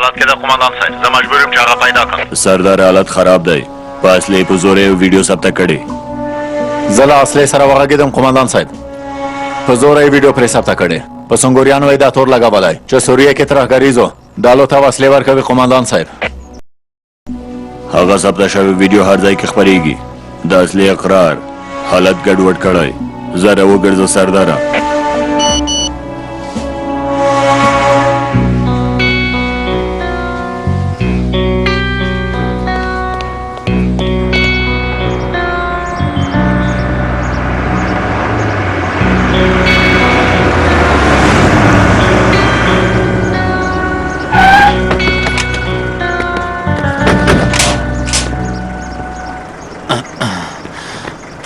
حالت کې د قومندان صاحب زه مجبور یم چې هغه پیدا کړم. سردار حالت خراب دی. په اصلي په زور یې ویډیو ثبت کړي. زه له اصلي سره وغږېدم قومندان صاحب. په زور یې ویډیو پرې ثبت کړي. په سنګوریانو یې دا تور لګولی چې سوریه کې ترهګریزو ډالو ته وسلې ورکوي قومندان صاحب. هغه ثبت شوی ویډیو هر ځای کې خپرېږي. د اصلي اقرار حالت ګډوډ کړی. زه راوګرځه سرداره.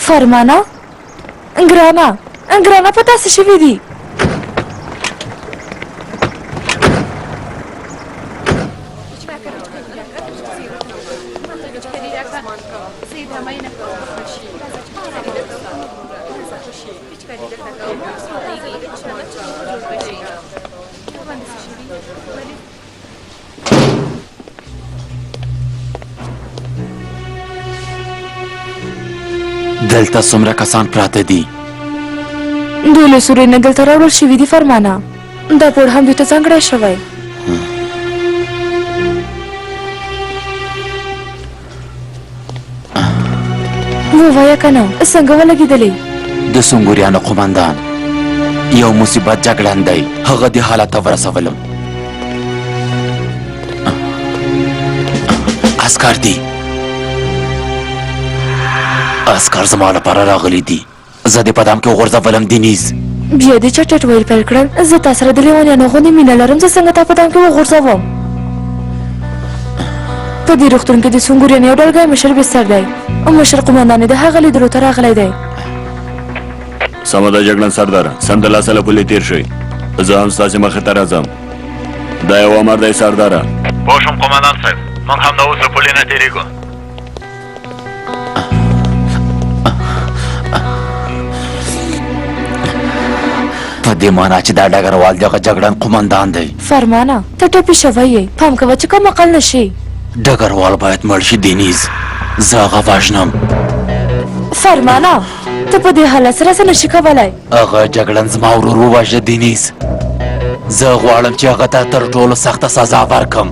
فرمانه ګرانه په تاسې شوي دي. دلته څومره کسان پراته دي؟ دوی له سوریې نه دلته راوړل شوي دي فرمانه. دا پوړ هم دوی ته ځانګړی شوی. ووایه که نه څنګه ولګېدلې؟ د سنګوریانو قومندان یو مصیبت جګړن دی، هغه دې حالت ته ورسولم. عسکر دي، عسکر زما لپاره راغلي دي. زه دې په دام کې وغورځولم دینیز. بیا دې چا ټټ ویل پیل کړل؟ زه تا سره د لیونیانو غوندې مینه لرم. زه څنګه تا په دام کې وغورځوم؟ په دې روغتون کې د سنګوریانو یو ډلګی مشر بستر دی. مشر قومندان یې د هغه لیدلو ته راغلی دی. سمه ده جګړن سرداره، سمدلاسه له پولې تېر شئ. زه هم ستاسې مخې ته راځم. دا یو امر دی سرداره. پوه شوم قومندان صاحب، موږ هم د اوس له پولې نه تېرېږو. په دې معنا چې دا ډګروال دغه جګړن قومندان دی. فرمانه ته ټپي شوی یې، پام کوه چې کوم عقل نه شي. ډګروال باید مړ شي دینیز، زه هغه وژنم. فرمانه ته په دې حالت سره څه نشي کولی. هغه جګړن زما ورور ووژه دینیز. زه غواړم چې هغه ته تر ټولو سخته سزا ورکړم.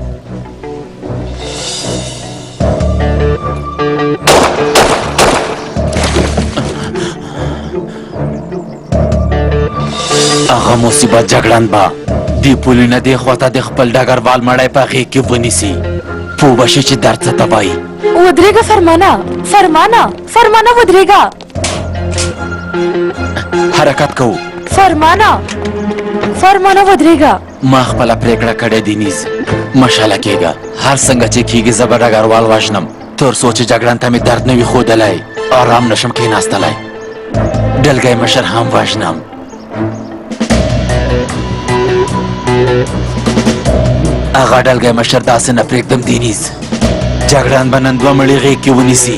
هغه مصیبت جګړن به دې پولې نه دې خواته د خپل ډګروال مړی په غېږ کې ونیسي. پوه به شي چې درد څه ته وایي. ودرېږه فرمانه ودرېږه. حرکت کوو. فرمانه ودرېږه. ما خپله پرېکړه کړې دینیز، مشاله کېږه. هر څنګه چې کېږي زه به ډګروال وژنم تر څو چې جګړن ته مې درد نه وي ښودلی، آرام نشم کېناستلی. ډلګی مشر هم وژنم. هغه ډلګی مشر داسې نه پرېږدم دینیز. جګړن به نن دوه مړي غېږ کې ونیسي.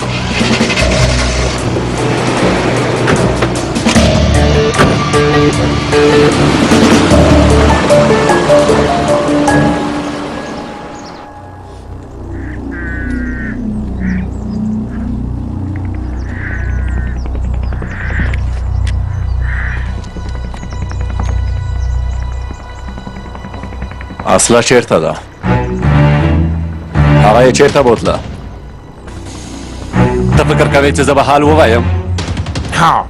اصله چیرته ده؟ هغه یې چیرته بوتله؟ ته فکر کوې چې زه به حال ووایم؟ ها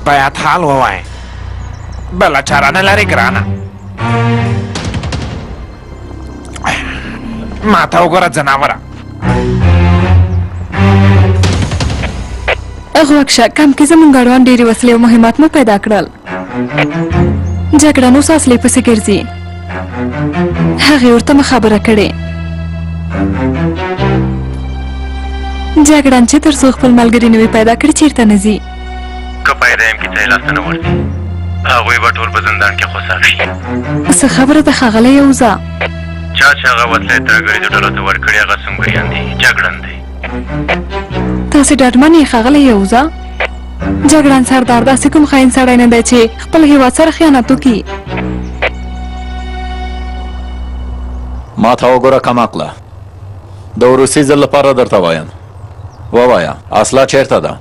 باید حال ووایې، بله چاره نه لرې ګرانه. ما ته وګوره ځناوره. غوږ کم کې زموږ ګاډوان ډېرې وسلې او مهمات مو پیدا کړل. جګړن اوس اصلي پسې ګرځي. هغې ورته خبره کړې جګړن چې تر څو خپل ملګري نه وي پیدا کړي چېرته نه ځي. که پیدا یم کې ته یې لاسته نه ورځي، هغوی به ټول په زندان کې خوساک شي. څه خبره ده ښاغلی یوزه؟ چا چې هغه وسله یې ترهګریزو ډلو ته ورکړې هغه سنګریان دی، جګړن دی. تاسې ډاډمن یې ښاغلی یوزه؟ جګړن سردار داسې کوم خاین سړی نه دی چې خپل هېواد سره خیانت وکړي. ما ته وګوره کم عقله د وروستي ځل لپاره درته وایم ووایه اصله چیرته ده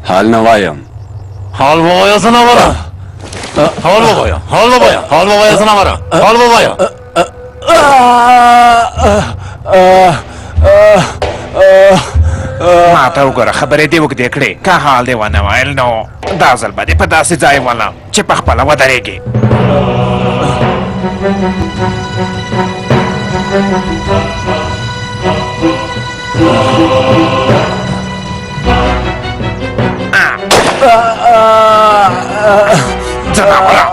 حال نه وایم حال ووایه زناوره حال ووایه حال ووایه حال ووایه زناوره حال ووایه ما ته وګوره خبرې دې اوږدې کړې که حال دې ونه ویل نو دا ځل به دې په داسې ځای ولم چې په خپله ودرېږې ځناوره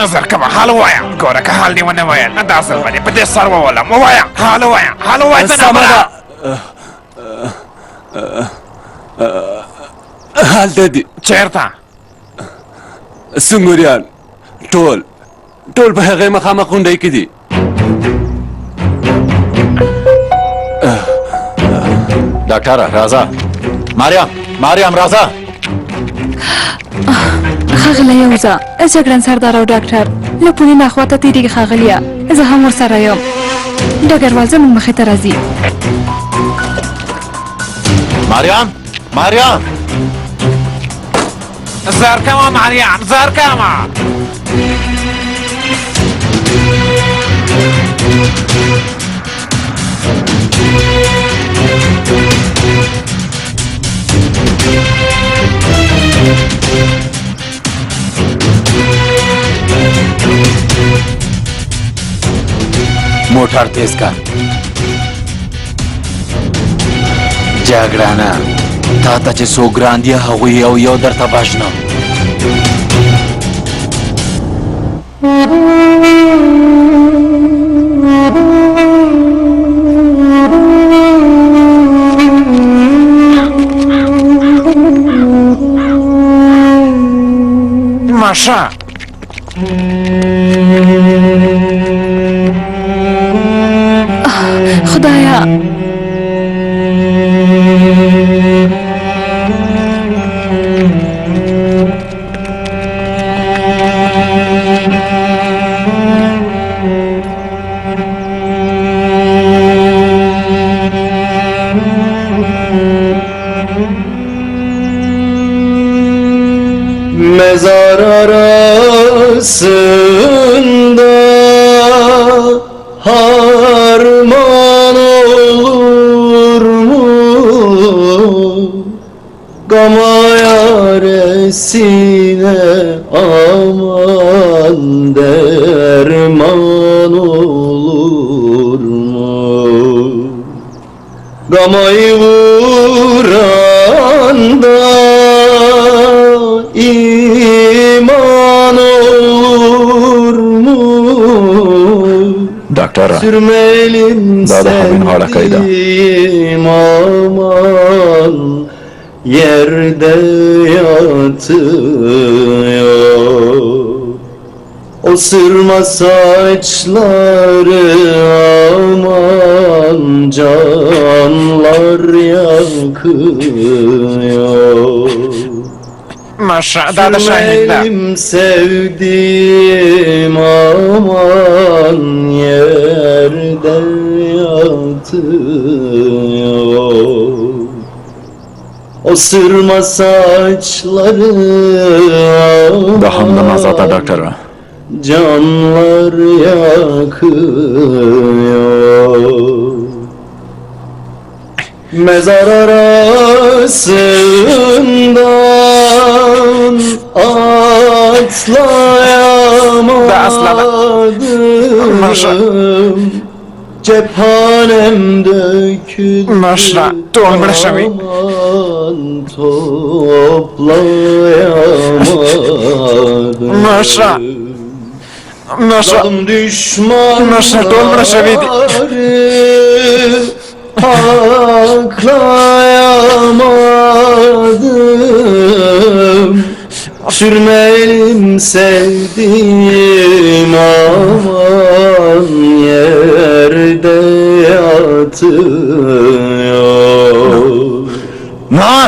زر کوه حال ووایه ګوره که حال دې ونه ویل دا ځل به دې په دې سر وولم ووایه حال ووایه حال ووایه ځناوره حال ددي چیرته سنگوریان ټول په هغې مخامخ غونډۍ کې دي ډاکټره راځه مریم راځه ښاغلی یوزه جګړن سردار او ډاکټر له پولې نه خواته تېرېږي ښاغلیه زه هم ورسره یم ډګروال زموږ مخې ته راځي مریم زر کوه مریم زر کوه موټر تیز کا جګړانه تا ته چې څو ګران دي هغوی یو یو درته وژنم ماشه خدایا mezar arasında harman olur mu? Gama yaresine aman derman olur mu? Gamayı vuranda iman olur mu? ډاکټره Sürmelim دا د همین هړکۍ ده. sevdiğim aman yerde yatıyor. O sırma saçları aman canlar yakıyor. ماشه دا د شاهین ده Sürmelim sevdiğim aman yerde yatıyor. O sırma saçları د همدا نازاته ډاکټره canlar yakıyor. Mezar arasından atlayamadım. Cephanem döküldü ماشه ټول مړه شوي aman toplayamadım. ماشه Dalım düşman ماشه ټول مړه شوي دي aklayamadım. Sürmelim sevdiğim aman yerde yatıyor. نه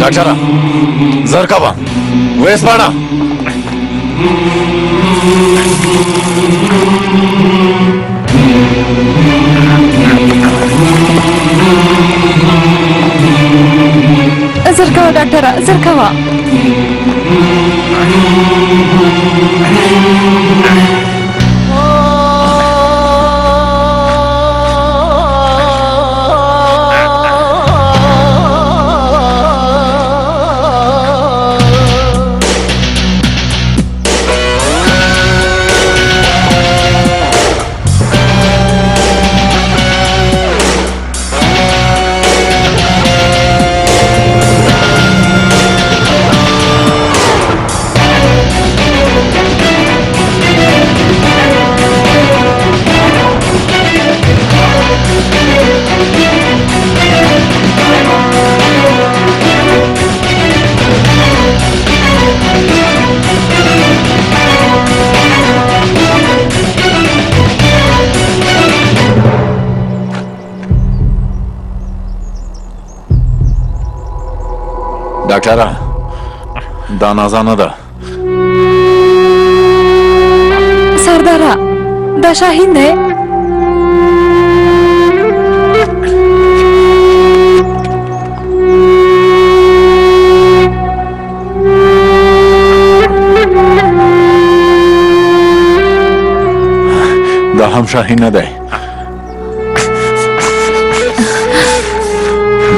ډاکټره زر کوه ویس باړه زر کوه ډاکټره زر کوه ډاکټره دا نازانه ده سرداره دا شاهین دی دا هم شاهین نه دی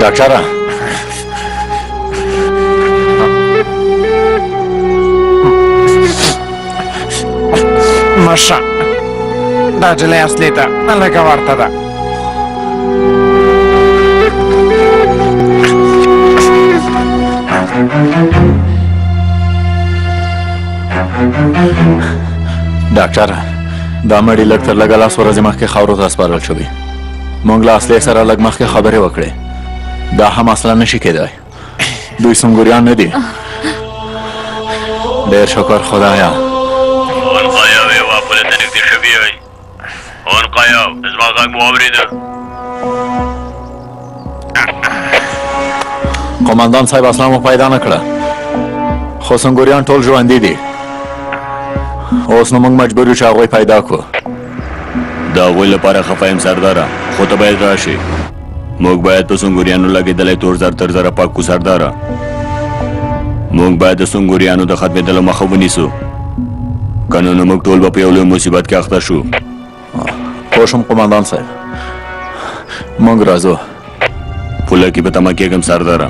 ډاکټره مشه دا جلۍ اصلي ته لږه ورته ده ډاکټره دا مړی لږ تر لږه لاس ورځې مخکې خاورو ته سپارل شوي موږ له اصلي سره لږ مخکې خبرې وکړې دا هم اصلا نشي کېدای دوی سنګوریان نه دي ډېر شکر خدایا زما غږ مو واورېده قمندان صاحب اصلا مو پیدا نه کړه خو سنګوریان ټول ژوندي دي اوس نو موږ مجبور یو چې هغوی پیدا کړو د هغوی لپاره خفه یم سرداره خو ته باید راشې موږ باید په سنګوریانو لګېدلی تور زر تر زره پاک کړو سرداره موږ باید د سنګوریانو د ختمېدلو مخه ونیسو که نه نو موږ ټول به په یو لوی مصیبت کې اخته شو پوه شوم قمندان صاحب موږ راځو پوله کې به تمه کېږم سرداره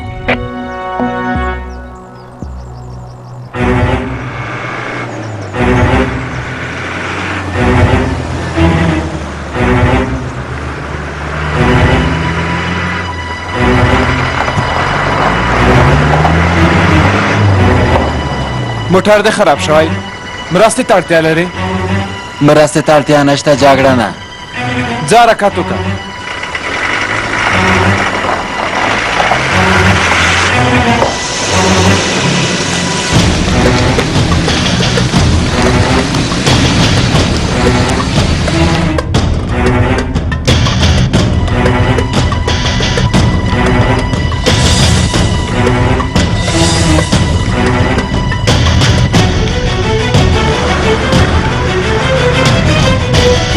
موټر دې خراب شوی مرستې ته اړتیا لري مرستې ته اړتیا نشته جګړنه ځه حرکت وکړه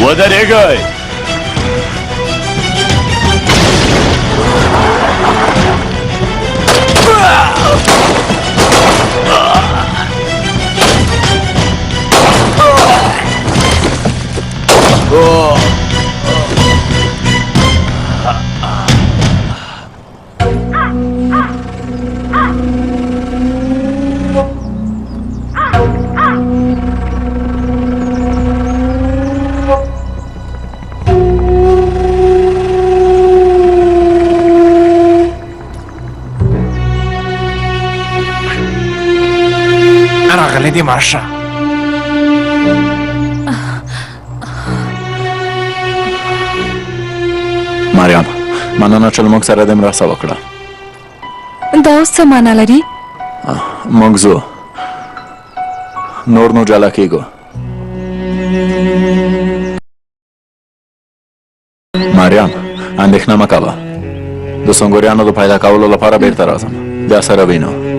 ودرېږئ راغلی دی ماشه مریم مننه چې موږ سره دې مرسته وکړه دا اوس څه معنا لري موږ ځو نور نو جلا کېږو مریم اندېښنه مه کوه د سنګوریانو د پیدا کولو لپاره بیرته راځم بیا سره وینو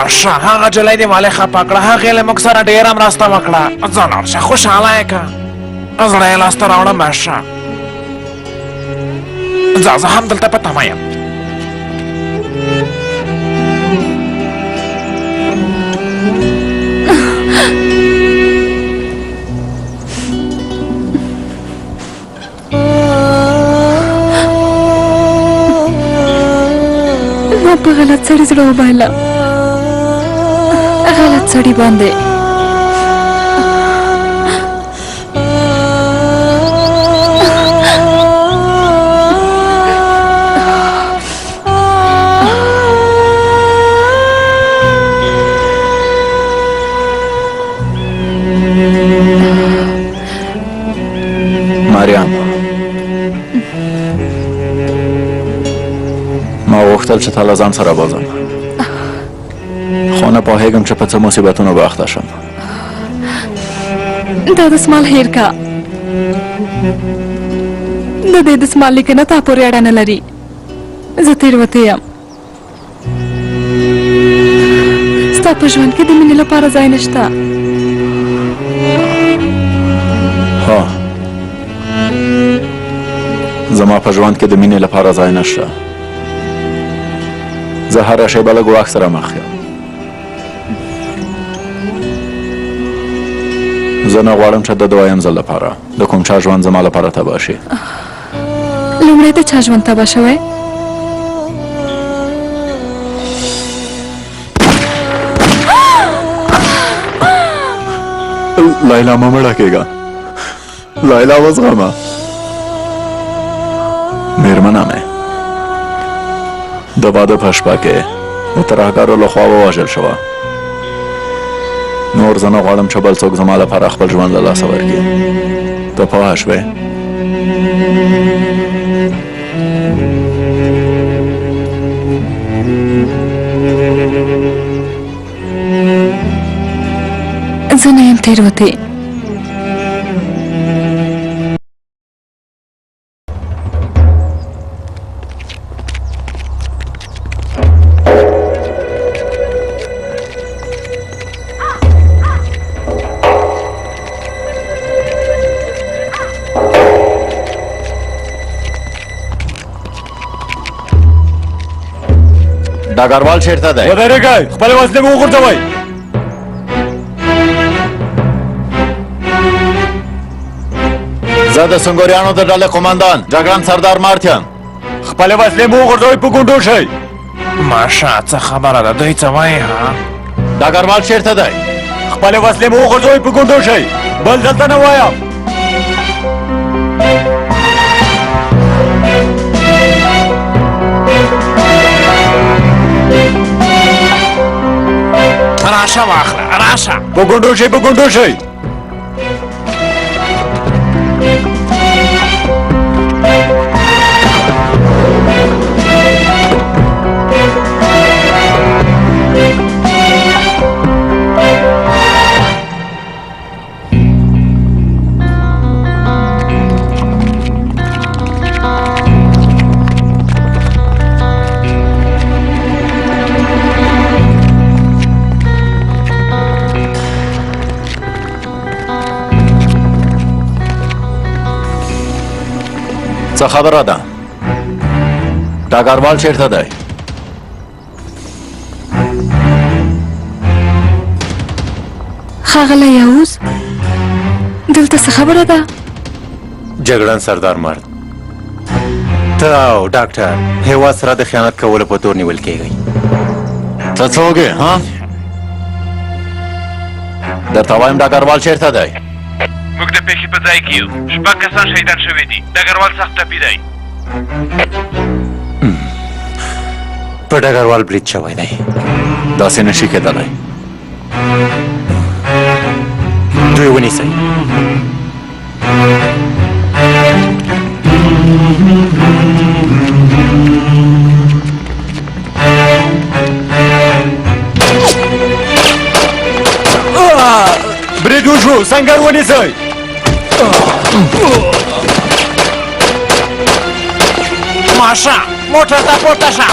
ماشه هغه جلۍ دې مالې خپه کړه هغې له موږ سره ډېره مرسته وکړه ځه لاړ شه خوشحاله یې که زړه یې لاسته راوړه ماشه ځه زه هم دلته په تمه یم ما په غلط سړي زړه وبایله غلط سړي باندې مریم ما غوښتل چې تا له ځان سره بوځم خو نه پوهېږم چې په څه مصیبتونو به اخته شم دا دسمال هیر کا د دې دسمال لیکنه تا پورې اړه نه لري زه تېروتې یم ستا په ژوند کې د مینې لپاره ځای نشته هو زما په ژوند کې د مینې لپاره ځای نشته زه هره شیبه له ګواښ سره مخ یم زه نه غواړم چې د دویم ځل لپاره د کوم چا ژوند زما لپاره تباه شي لومړی د چا ژوند تباه شوی لیلا مه مړه کېږه لیلا وزغمه مېرمنه مې د واده په شپه کې د ترهګرو له خوا ووژل شوه نور زه نه غواړم چې بل څوک زما لپاره خپل ژوند له لاسه ورکړي ته پوه شوې زه نه یم تېروتې ډګروال چېرته دی ودرېږئ خپلې وسلې مو وغورځوئ زه د سنګوریانو د ډلې قومندان جګړن سردار مارتین خپلې وسلې مو وغورځوئ په ګونډو شئ ماشه څه خبره ده دوی څه وایي ها ډګروال چېرته دی خپلې وسلې مو وغورځوئ په ګونډو شئ بل دلته نه وایم راشه واخله راشه په ګونډو شئ په ګونډو شئ څه خبره ده ډګروال چېرته دی ښاغلی یاوز دلته څه خبره ده جګړن سردار مرد ته او ډاکټر هیواد سره د خیانت کولو په تور نیول کېږئ ته څوک یې ها درته وایم ډګروال چېرته دی موږ د پېښې په ځای کې یو شپږ کسان شهیدان شوي دي ډګروال سخت ټپي دی په ډګروال برید شوی دی داسې نشي کېدلی دوی ونیسئ برید وشو سنګر ونیسئ ماشه موټر ته پورته شه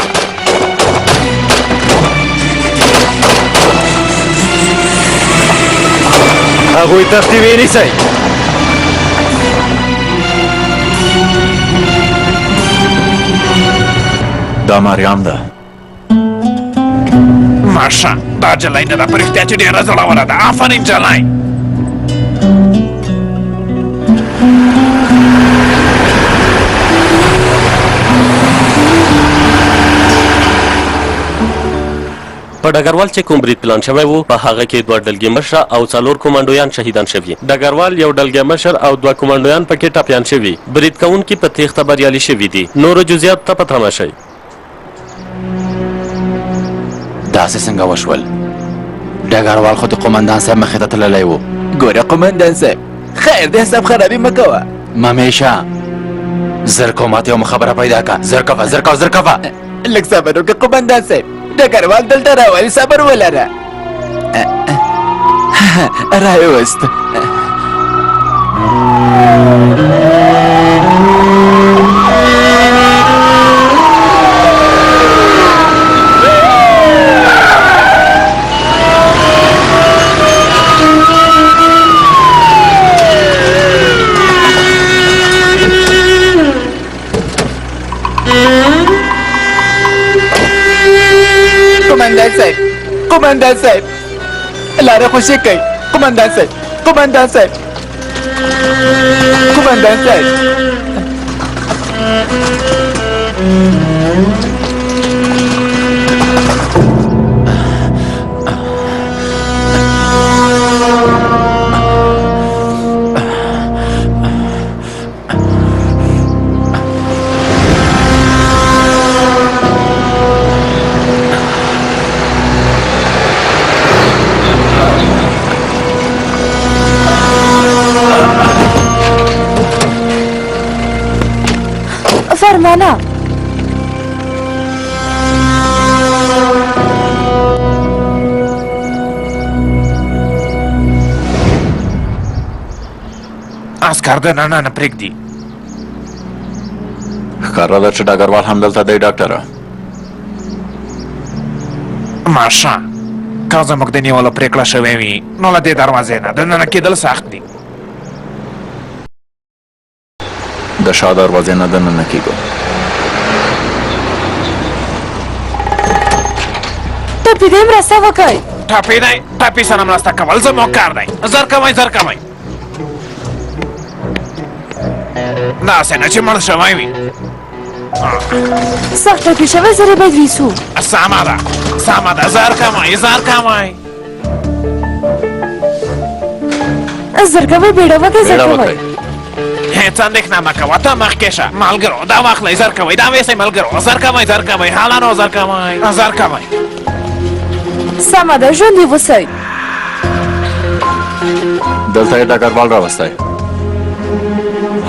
هغوی تختی ونیسئ دا مریم ده ماشه دا جلۍ نه ده په رښتیا چې ډېره زړوره ده آفرین جلۍ په ډګروال چې کوم برید پلان شوی و په هغه کې 2 ډلګي مشره او 4 کمانډویان شهیدان شوي ډګروال یو ډلګي مشر او 2 کمانډویان پکې ټپیان شوي برید کوونکي په تیښته بریالي شوي دي نورو جزئیات ته په تماشا شئ داسې څنګه وشول ډګروال خو د قومندان صاحب مخې ته تللی و ګوره قومندان صاحب خیر د حساب خرابي مه کوه ممیشه زر کوه ماته یو خبره پیدا که زر کوه زر کوه زر کوه لږ صبر وکړه قومندان صاحب ډګروال دلته راولي صبر ولره راوست قومندان صاحب لاره خوشی کوي قومندان صاحب قومندان صاحب قومندان صاحب فرمانه عسکر دننه نه پرېږدي ښکاره ده چې ډګروال هم دلته دی ډاکټره ماشه که زموږ د نیولو پرېکړه شوې وي نو له دې دروازې نه دننه کېدل سخت دي د شا دروازې نه دننه کېږو ټپي دی مرسته وکړئ ټپي دی ټپي سره مرسته کول زموږ کار دی زر کوئ زر کوئ داسې نه چې مړ شوی وي سخت ټپي شوی زر یې باید ویسو سمه ده زر کوئ زر کوئ زر کوئ بیړه وکړئ زر کوئ هیڅ اندېښنه مه کوه ته مخکې شه ملګرو دا واخلئ زر کوئ دا ویسئ ملګرو زر کوئ حالانو زر کوئ سمه ده ژوندي اوسئ دلته یې ډګروال راوستی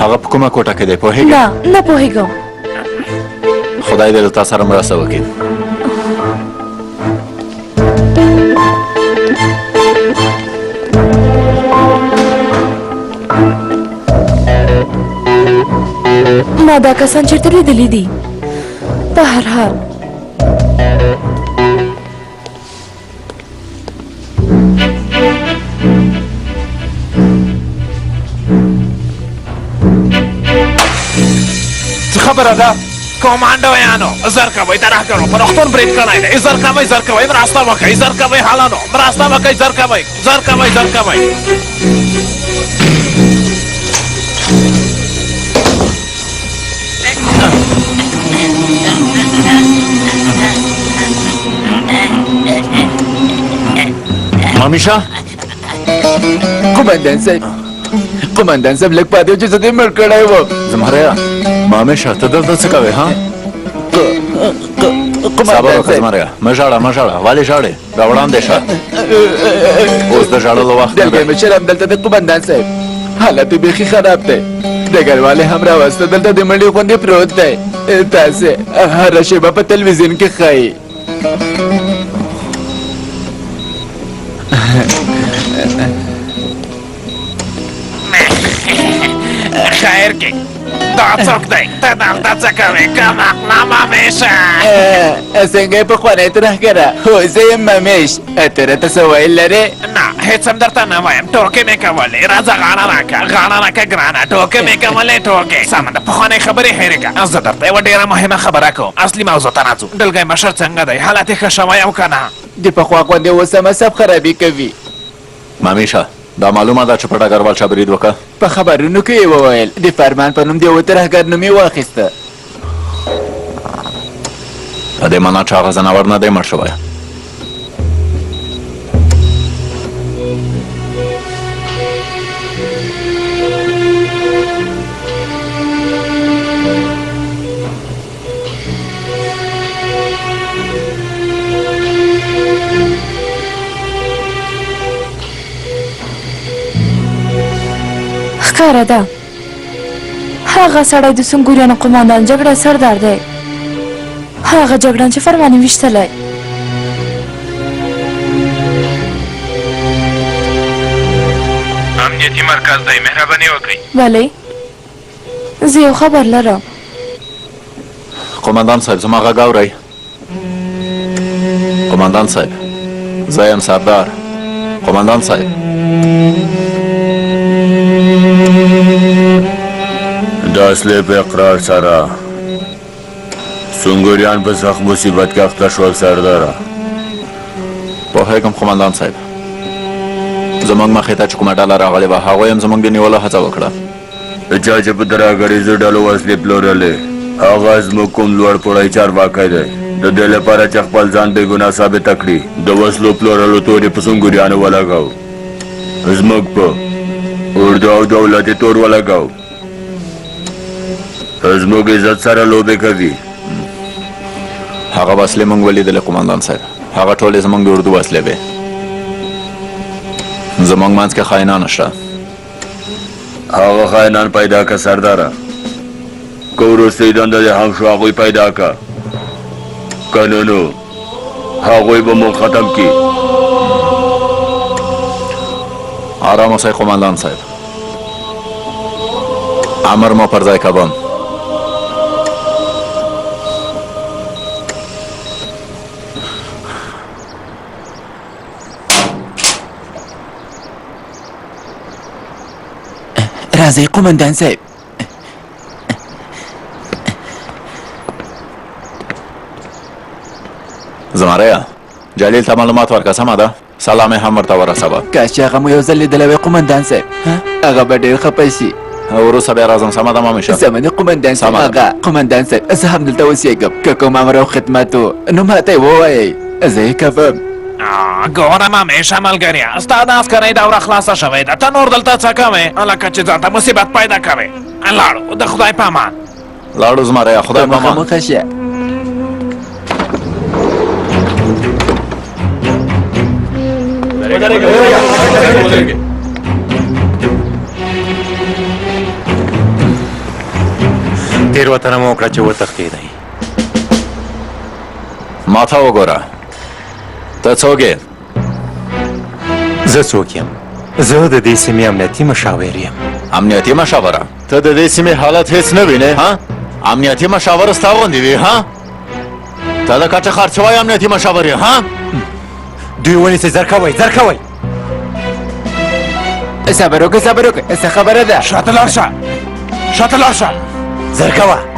هغه په کومه کوټه کې دی پوهېږې نه پوهېږم خدای دې له تا سره مرسته وکړي ما دا کسان چېرته لیدلي دي په هر حال څه خبره ده کمانډویانو زر کوئ ترهګرو په روغتون برید کړی دی زر کوئ مرسته وکئ زر کوئ حالانو مرسته وکئ زر کوئ مامیشه قومندان صاحب لږ پاتې و چې زه دې مړ کړی وم زمهریا مامیشه ته دلته څه کوې ها صبر وکړه زمهریا مه ژاړه ولې ژاړې را وړاندې شه اوس د ژاړلو وخت نه دلګی مشر هم دلته د قومندان صاحب حالت یې بیخي خراب دی ډګروال یې هم راوسته دلته د منډې غوندې پروت دی تاسې هره شیبه په تلویزیون کې ښایي بهر کې دا څوک دی ته دلته څه کوې کم اخلاقه میشه څنګه په خورۍ ترهګره هو زه یم ممیش ته راته څه ویل لرې نه هېڅ هم درته نه وایم ټوکې مې کولې راځه غاړه راکړه ګرانه ټوکې مې کولې ټوکې سمه ده پخوانۍ خبرې هېرې کړه زه درته یوه ډېره مهمه خبره کوم اصلي موضوع ته راځو ډلګی مشر څنګه دی حالت یې ښه شوی او که نه د پخوا غوندې اوس هم مصب خرابي کوي مامیشه دا معلومه ده چې په ډګروال چا برید وکړه په خبرونو کې یې وویل د فرمان په نوم د یوه ترهګر نوم یې واخیسته په دې معنا چې هغه ځناور نه دی مړ شوی ښکاره ده هغه سړی د سنګوریانو قماندان جګړه سردار دی هغه جګړن چې فرمان یې ویشتلی امنیتي مرکز دی مهرباني وکړئ بلې زه یو خبر لرم قماندان صاحب زما غږ اورئ قماندان صاحب زه یم سردار قماندان صاحب د اصلي په اقرار سره سنګوریان په سخت مصیبت کې اخته شول سرداره پوهېږم قماندان صاحب زموږ مخې ته چې کومه ډله راغلې وه هغوی هم زموږ د نیولو هڅه وکړه چا چې په ترهګریزو ډلو وسلې پلورلې هغه زموږ کوم لوړ پوړی چارواکی دی د دې لپاره چې خپل ځان بې ګناه ثابته کړي د وسلو پلورلو تور یې په سنګوریانو ولګاو زموږ په اردو او دولت یې تور ولګاو زموږ عزت سره لوبې کوي هغه وسلې موږ ولیدلې قماندان صاحب هغه ټولې زموږ د اردو وسلې وې زموږ منځ کې خاینان شته هغه خاینان پیدا که سرداره که وروستۍ دنده دې هم شو هغوی پیدا که که نه نو هغوی به موږ ختم کړي آرام اوسئ قماندان صاحب امر مو پر ځای کوم راځئ قمندان صاحب زمريه جلیل ته معلومات ورکړه سمه ده سلام یې هم ورته ورسوه کاش چې هغه مو یو ځل لیدلی وی قمندان صاحب هغه به ډېر خفه شي وروسته بیا راځم سمه ده مامیشه سمه ده قمندان صاحب هغه قمندان صاحب زه هم دلته اوسېږم که کوم امر او خدمت و نو ماته یې ووایئ زه یې کوم ګوره مامیشه ملګريه ستا د عسکرۍ دوره خلاصه شوې ده ته نور دلته څه کوې لکه چې ځان ته مصیبت پیدا کوې لاړو د خدای په امان لاړو زمريه خدای په امان مخه شه تېروتنه مو وکړه چې وتښتېدئ ما ته وګوره ته څوک یې زه څوک یم زه د دې سیمې امنیتي مشاور یم امنیتي مشاوره ته د دې سیمې حالت هېڅ نه وینې ها امنیتي مشاور ستا غوندې وي ها ته د کچه خرڅوی امنیتي مشاور یې ها دوی ونیسئ زر کوئ زر کوئ صبر وکړه څه خبره ده شاته لاړ شه شاته لاړ شه زر کوه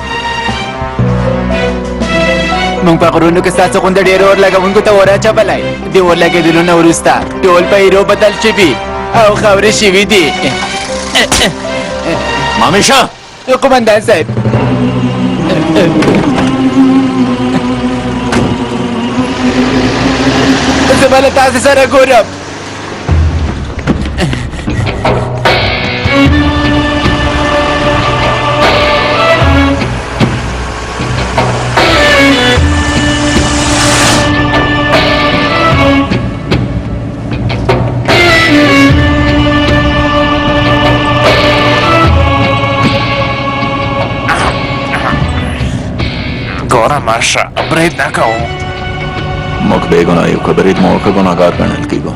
موږ په غرونو کې ستاسو غونډه ډېر اور لګونکو ته اور اچولی د اور لګېدلو نه وروسته ټول په ایرو بدل شوي او خاورې شوي دي مامیشه قمندان صاحب زه به له تاسې سره ګورم ګوره ماشه برید نه کوو موږ بېګناه یو که برید مو وکړه ګناهګار ګڼل کېږو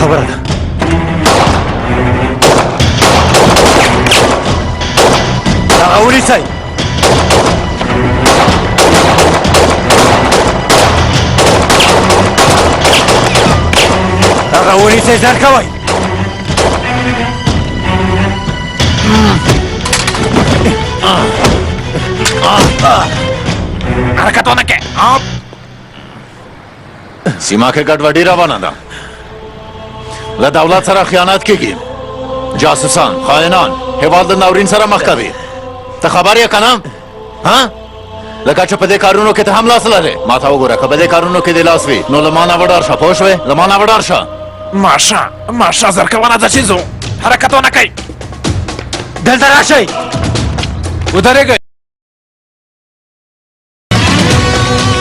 خبره ده هغه ونیسئ هغه ونیسئ ځان کوئ حرکت ونه کې سیما کې ګډوډي روانه ده له دولت سره خیانت کیږي جاسوسان خائنان هیواد د ناورین سره مخ کوي ته خبر یې که نه ها لکه چې په دې کارونو کې ته هم لاس لرې ما ته وګوره که په دې کارونو کې دې لاس وي نو له ما نه وډار شه پوه شوې له ما نه وډار شه ماشه زرکونه څه چیز و حرکت ونه کوئ دلته راشئ ودرېږئ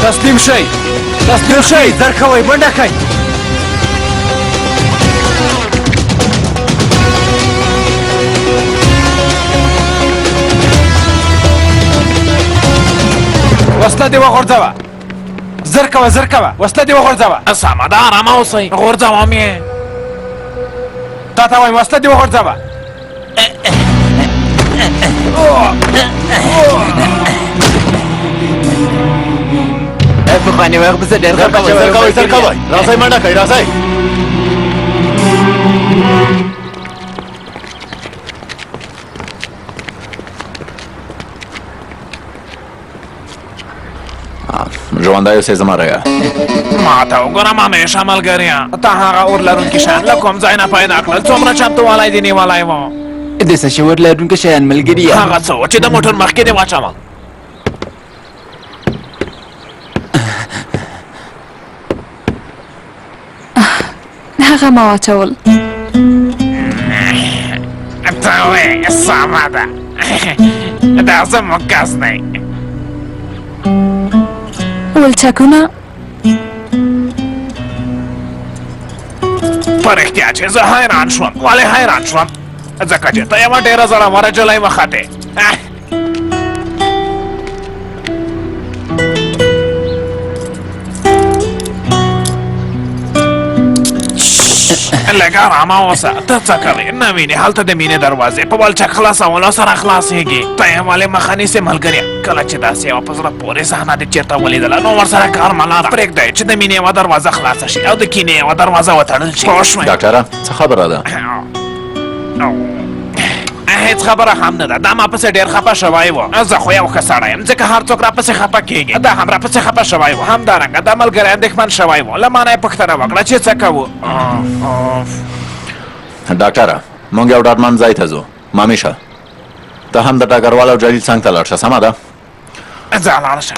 تسلیم شئ زر کوئ منډه کوئ وسله دې وغورځوه زر کوه وسله دې وغورځوه سمه ده ارامه اوسئ غورځوم یې تا ته وایم وسله دې وغورځوه پخواني وخت پسې ډېر زر کوئ راځئ منډه کوئ راځئ ژوندی اوسئ زما ریا ما ته وګوره همیشه ملګريه ته هغه اور لرونکي شیان له کوم ځای نه پیدا کړل څومره چمتووالی دې نیولی و د څه شور لرونکي شیان ملګري هغه څه و چې د موټر مخکې دې واچول هغه ما واچول ته وایې سمه ده دا زموږ کس دی ولچکونه په رښتیا چې زه حیران شوم ولې حیران شوم ځکه چې ته یوه ډېره زړوره نجلۍ وختې لږ ارامه اوسه ته څه کوې نه وینې هلته د مینې دروازې په ولچک خلاصولو سره خلاصېږي ته یې ولې مخه نیسې ملګریه کله چې داسې یوه په زړه پورې صحنه دې چېرته ولیدله نو ورسره کار مه لره پرېږدی چې د مینې یوه دروازه خلاصه شي او د کینې یوه دروازه وتړل شي پوه شوې ډاکټره څه خبره ده هیڅ خبره هم نه ده دا ما پسې ډېر خفه شوی و زه خو یو ښه سړی یم ځکه هر څوک راپسې خفه کېږي دا هم راپسې خفه شوی و همدارنګه دا ملګری اندېښمن شوی و له ما نه یې پوښتنه وکړه چې څه کوو ډاکټره مونږ یو ډاډمن ځای ته ځو مامیشه ته هم د ډګروال او جلیل څنګ ته لاړ شه سمه ده ځه لاړ شه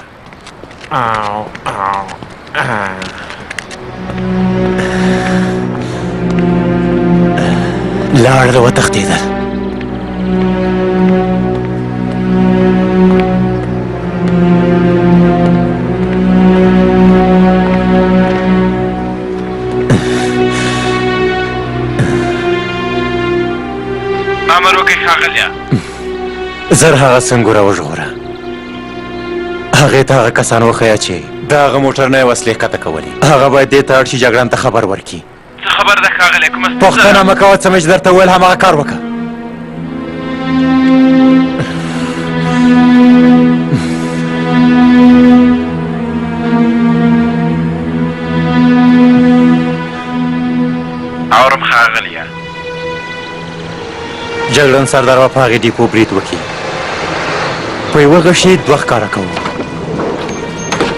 لاړل وتښتېدل امر وکړئ ښاغلیه زر هغه سنګوره وژغوره هغې ته هغه کسان وښیه چې د هغه موټر نه یې وسلې ښکته کولې هغه باید دې ته اړ شي جګړن ته خبر ورکړي څه خبر ده ښاغلی کومه پوښتنه مه کوه څه مې چې درته وویل هماغه کار وکړه اورم ښاغلیه جګړن سردار به په هغې ډیپو برید وکړي په یوه غشي دوه ښکاره کوو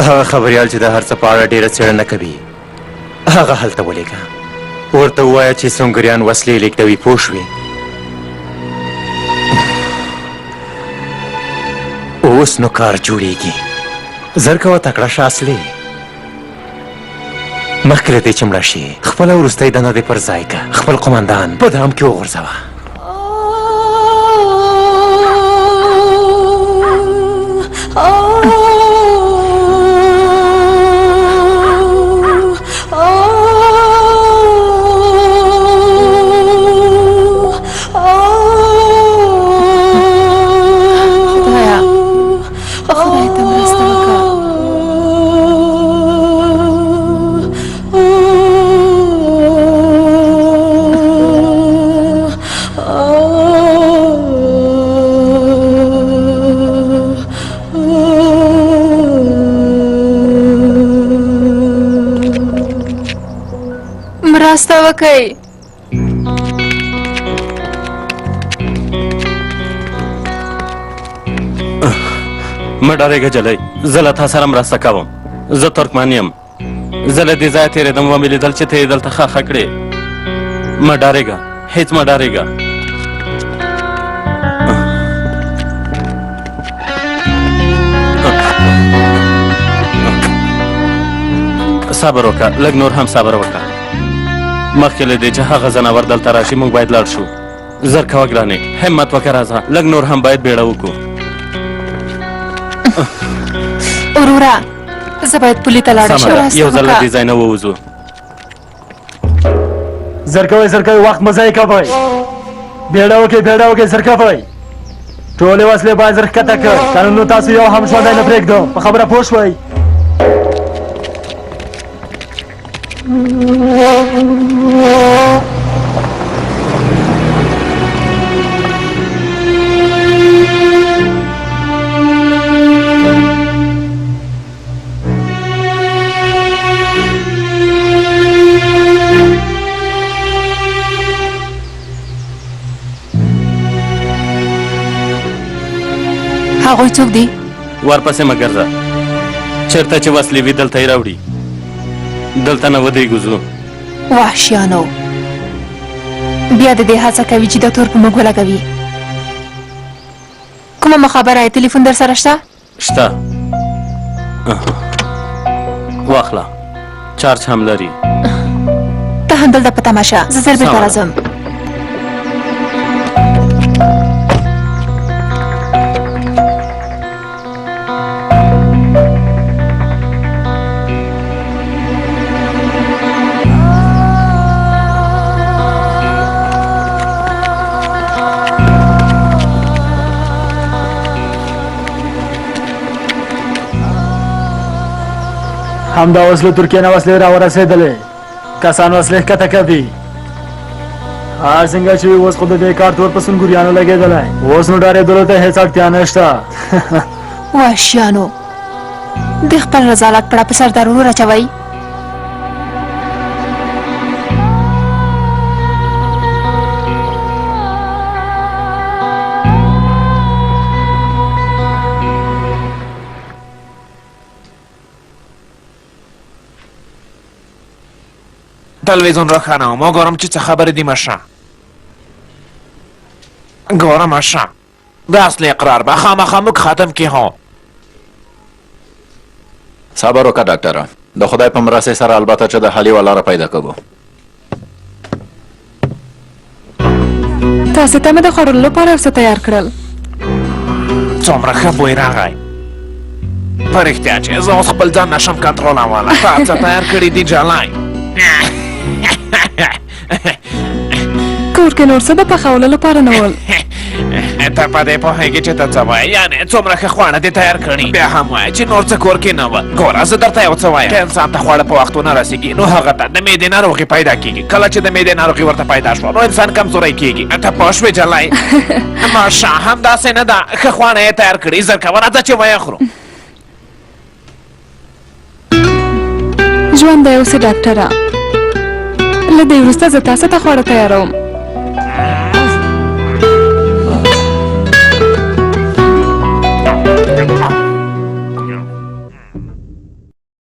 هغه خبریال چې د هر څه په اړه ډېره څېړنه کوي هغه هلته ولېږه ورته ووایه چې سونګریان وسلې لېږدوي پوه شوې اوس نو کار جوړېږي زر کوه تکړه شه اصلي مخکې له دې چې مړه شي خپله وروستۍ دنده دې پر ځای که خپل قمندان په دام کې وغورځوه وکئ. مه ډارېږه جلۍ، زه له تا سره مرسته کوم. زه ترکمن یم. زه له دې ځایه تېرېدم ومې لیدل چې ته یې دلته ښخه کړې. مه ډارېږه، هېڅ مه ډارېږه. صبر وکړه، لږ نور هم صبر وکړه. مخکې له دې چې هغه ځناور دلته راشي موږ باید لاړ شو. زر کوه ګرانې، همت وکړه، راځه. لږ نور هم باید بیړه وکړو. وروره زه باید پولي ته لاړه شم. یو ځل له دې ځای نه ووځو. زر کوئ، وخت مه ضایع کوئ. بیړه وکړئ، زر کوئ. ټولې وسلې باید زر ښکته کړئ، که نو تاسو یو هم ژوندی نه پرېږدم. په خبره پوه شوئ؟ هغوی څوک دي؟ ورپسې مه ګرځه. چېرته چې وسلې وي دلته یې راوړي. دلته نه ودرېږو ځو. وحشیانو بیا د دې هڅه کوي چې د تور په موږ ولګوي. کومه مخابره یې؟ تلیفون در سره شته؟ شته. واخله، چارج هم لري. ته هم دلته په تماشه، زه زر بېرته راځم. همدا وسلو ترکیه نه وسلې راورسېدلې. کسان وسلې ښکته کوي. هر څنګه چې اوس خو د دې کار تور په سنګوریانو لګېدلی. اوس نو ډارېدلو ته هېڅ اړتیا نشته. وحشیانو د خپل رضالت پړه په سردارونو راچوئ. تلویزیون روښانه و. ما ګورم چې څه خبرې دي. مشه ګوره مشه، د اصل اقرار به خامخا موږ ختم کړي. هو صبر وکړه ډاکټره، د خدای په مرستې سره البته چې د حل یوه لاره پیدا کوو. تاسې ته مې د خوړلو لپاره یو څه تیار کړل. څومره ښه بوی راغی. په رښتیا چې زه اوس خپل ځان نشم کنټرولولی. تا څه تیار کړي دي جلای؟ کور کې نور څه د پخولو لپاره نه ول. ته په دې پوهېږې چې ته څه وایې؟ یعنې څومره ښه خواړه دې تیار کړي، بیا هم وایې چې نور څه کور کې نه ول. ګوره زه درته یو څه وایم، که انسان ته خواړه په وخت ونه رسېږي نو هغه ته د معدې ناروغي پیدا کېږي. کله چې د معدې ناروغي ورته پیدا شوه نو انسان کمزوری کېږي. ته پوه شوې جلای؟ ماشه همداسې نه ده. ښه خواړه یې تیار کړي. زر کوه راځه چې ویې خورو. ژوند دی اوسې ډاکټره، له دې وروسته زه تاسو ته خواړه تیاروم.